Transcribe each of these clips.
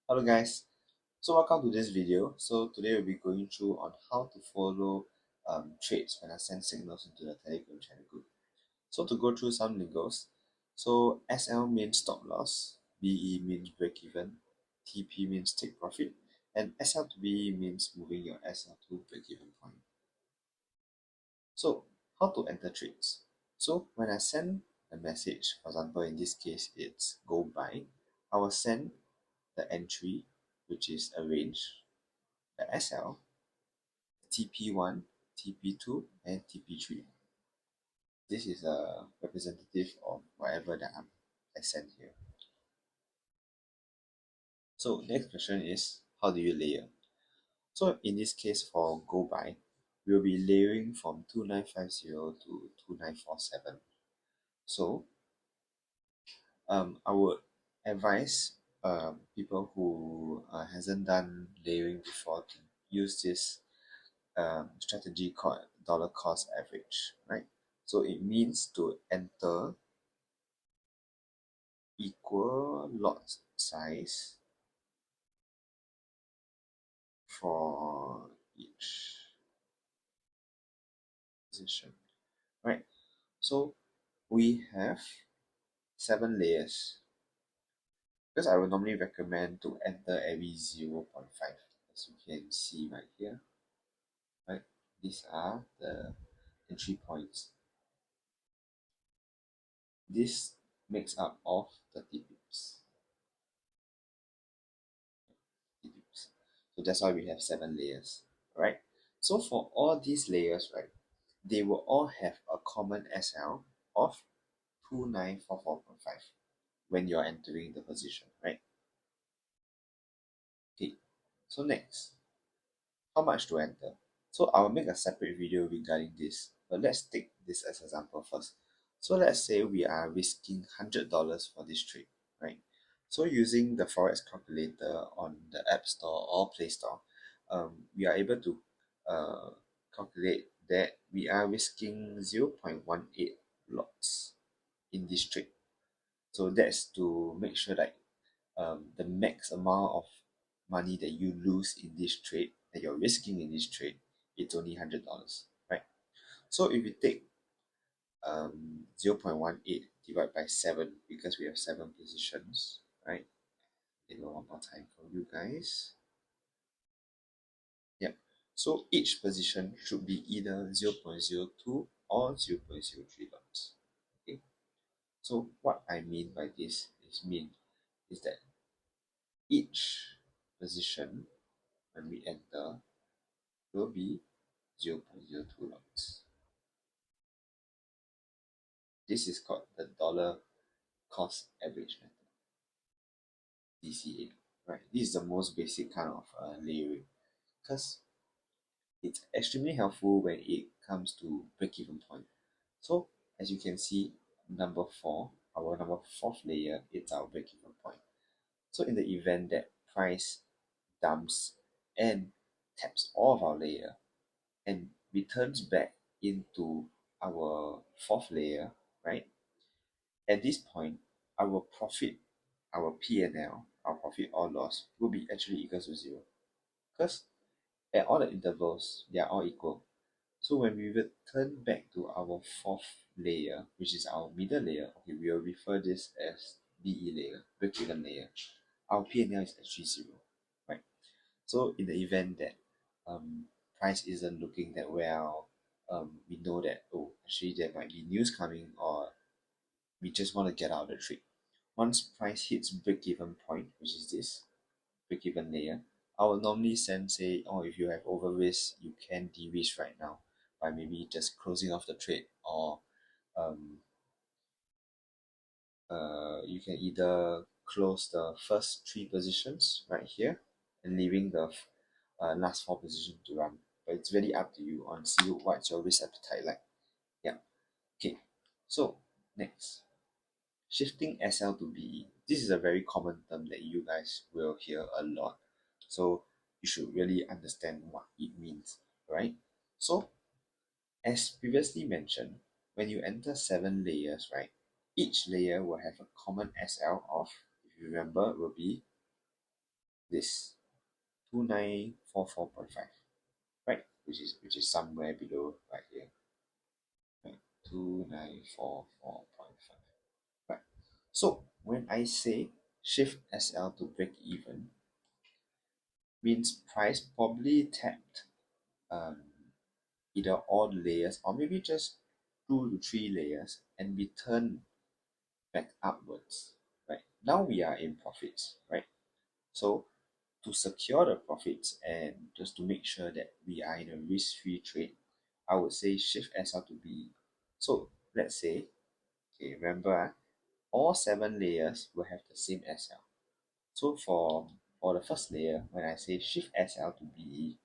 Hello guys, so welcome to this video. So today we'll be going through on how to follow trades when I send signals into the Telegram channel group. So to go through some lingos, so SL means stop loss, BE means break even, TP means take profit, and SL to BE means moving your SL to break even point. So how to enter trades? So when I send a message, for example in this case it's go buy, I will send the entry which is a range, the SL, TP1, TP2, and TP3. This is a representative of whatever that I sent here. So next question is, how do you layer? So in this case for go by, we'll be layering from 2950 to 2947. So I would advise people who hasn't done layering before to use this strategy called dollar cost average, right? So it means to enter equal lot size for each position, right? So we have 7 layers because I would normally recommend to enter every 0.5, as you can see right here, right? These are the entry points. This makes up of 30 pips. So that's why we have 7 layers, right? So for all these layers, right, they will all have a common SL of 2944.5 when you're entering the position, right? Okay, so next, how much to enter? So I'll make a separate video regarding this, but let's take this as an example first. So let's say we are risking $100 for this trade, right? So using the Forex calculator on the App Store or Play Store, we are able to uh, calculate that we are risking 0.18 lots in this trade. So that's to make sure that the max amount of money that you lose in this trade, that you're risking in this trade, it's only $100, right? So if you take 0.18 divided by 7, because we have 7 positions, right? Take one more time for you guys. Yeah. So each position should be either 0.02 or 0.03 lots. Okay. So what I mean by this is that each position when we enter will be 0.02 lots. This is called the dollar cost average method, DCA. Right? This is the most basic kind of layering because it's extremely helpful when it comes to break-even point. So as you can see, number 4, our number 4th layer, it's our break-even point. So in the event that price dumps and taps all of our layer and returns back into our 4th layer, right? At this point, our profit, our P&L, our profit or loss will be actually equal to 0. Because at all the intervals, they are all equal. So when we return back to our 4th layer, which is our middle layer, okay, we will refer this as BE layer, break-even layer. Our P&L is actually 0, right? So in the event that price isn't looking that well, we know that, oh, actually there might be news coming, or we just want to get out of the trade. Once price hits break-even point, which is this break-even layer, I will normally send, say, oh, if you have over risk, you can de-risk right now by maybe just closing off the trade, or um, you can either close the first 3 positions right here and leaving the last 4 positions to run. But it's really up to you on see what's your risk appetite like. Yeah. Okay. So next, shifting SL to BE. This is a very common term that you guys will hear a lot. So you should really understand what it means, right? So as previously mentioned, when you enter 7 layers, right, each layer will have a common SL of, if you remember, will be this 2944.5, right? Which is somewhere below right here, right? 2944.5, right? So when I say shift SL to break even, means price probably tapped um, either all the layers or maybe just 2 to 3 layers and return back upwards, right? Now we are in profits, right? So to secure the profits and just to make sure that we are in a risk-free trade, I would say shift SL to B. So let's say, okay, remember, all 7 layers will have the same SL. So for the first layer, when I say shift SL to BE,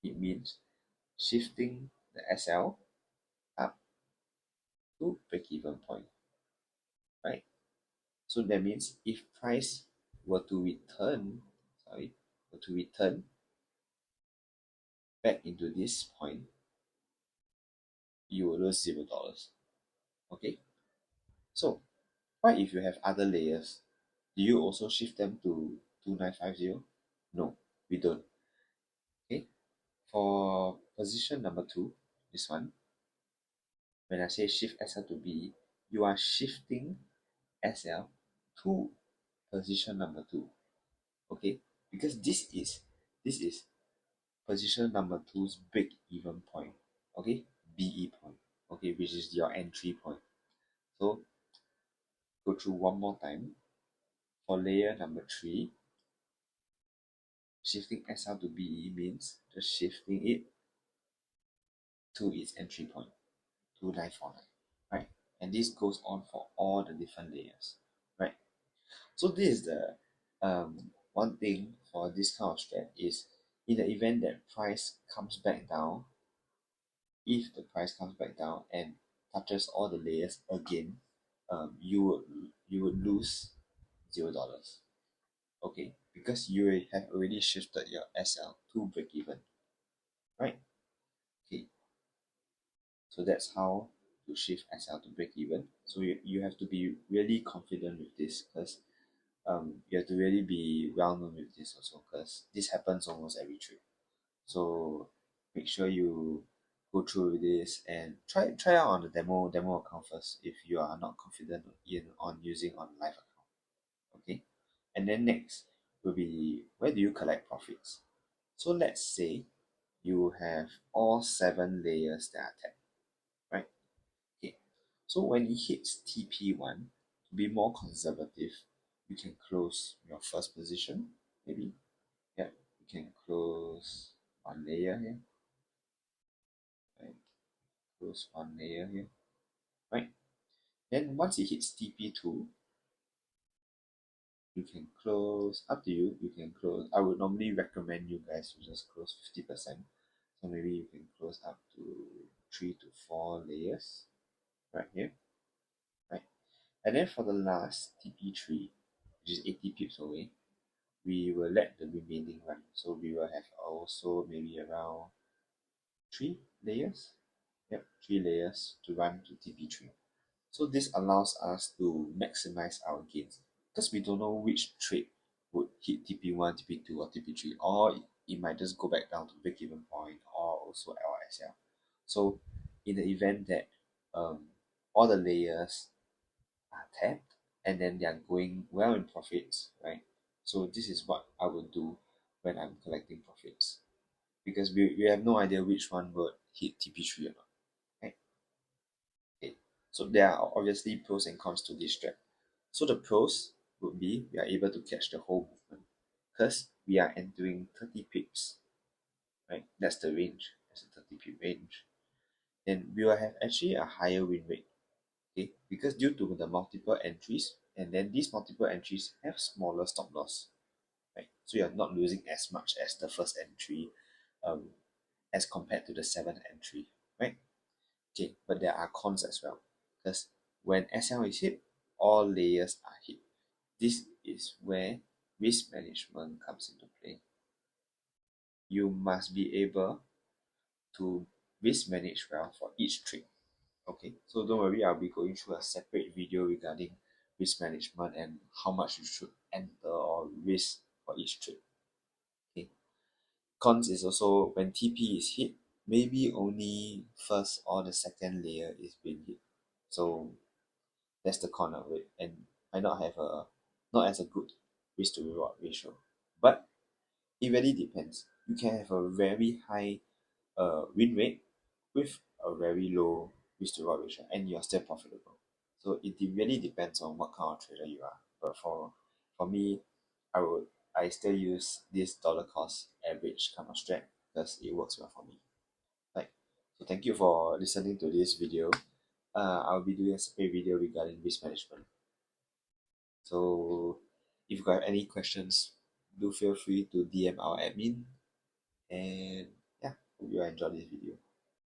it means shifting the SL up to break-even point, right? So that means if price were to return, were to return back into this point, you will lose $0. Okay. So what if you have other layers? Do you also shift them to 2950? No, we don't. Okay. For position number 2, this one, when I say shift SL to B, you are shifting SL to position number 2. Okay, because this is position number two's break even point. Okay, BE point. Okay, which is your entry point. So go through one more time. For layer number 3, shifting SL to BE means just shifting it to its entry point, 2949, right? And this goes on for all the different layers, right? So this is the one thing for this kind of strat is, in the event that price comes back down, if the price comes back down and touches all the layers again, you would lose $0. Okay, because you have already shifted your SL to break even, right? Okay, so that's how to shift SL to break even. So you have to be really confident with this, because you have to really be well known with this also, because this happens almost every trade. So make sure you go through with this and try out on the demo account first if you are not confident on using on live account. Okay, and then next will be, where do you collect profits? So let's say you have all 7 layers that are tapped, right? Okay, so when it hits TP1, to be more conservative, you can close your first position, maybe. Yeah, you can close one layer here, right? Close one layer here, right? Then once it hits TP2, you can close, up to you, you can close. I would normally recommend you guys to just close 50%. So maybe you can close up to 3 to 4 layers right here, right? And then for the last TP3, which is 80 pips away, we will let the remaining run. So we will have also maybe around 3 layers. Yep, 3 layers to run to TP3. So this allows us to maximize our gains, because we don't know which trade would hit TP1, TP2, or TP3, or it might just go back down to break-even point, or also LSL. So in the event that all the layers are tapped and then they are going well in profits, right? So this is what I would do when I'm collecting profits, because we have no idea which one would hit TP3 or not, right? Okay. So there are obviously pros and cons to this strat. So the pros would be we are able to catch the whole movement, because we are entering 30 pips, right? That's the range. That's a 30 pip range. Then we will have actually a higher win rate, okay? Because due to the multiple entries, and then these multiple entries have smaller stop loss, right? So you're not losing as much as the first entry, um, as compared to the seventh entry, right? Okay, but there are cons as well, because when SL is hit, all layers are hit. This is where risk management comes into play. You must be able to risk manage well for each trade. Okay, so don't worry, I'll be going through a separate video regarding risk management and how much you should enter or risk for each trade. Okay. Cons is also when TP is hit, maybe only first or the second layer is being hit. So that's the con of it, and might not have a not as a good risk to reward ratio. But it really depends. You can have a very high win rate with a very low risk to reward ratio, and you're still profitable. So really depends on what kind of trader you are. But for me, I still use this dollar cost average kind of strat because it works well for me. Right. So thank you for listening to this video. I'll be doing a separate video regarding risk management. So if you got any questions, do feel free to DM our admin. And yeah, hope you enjoyed this video.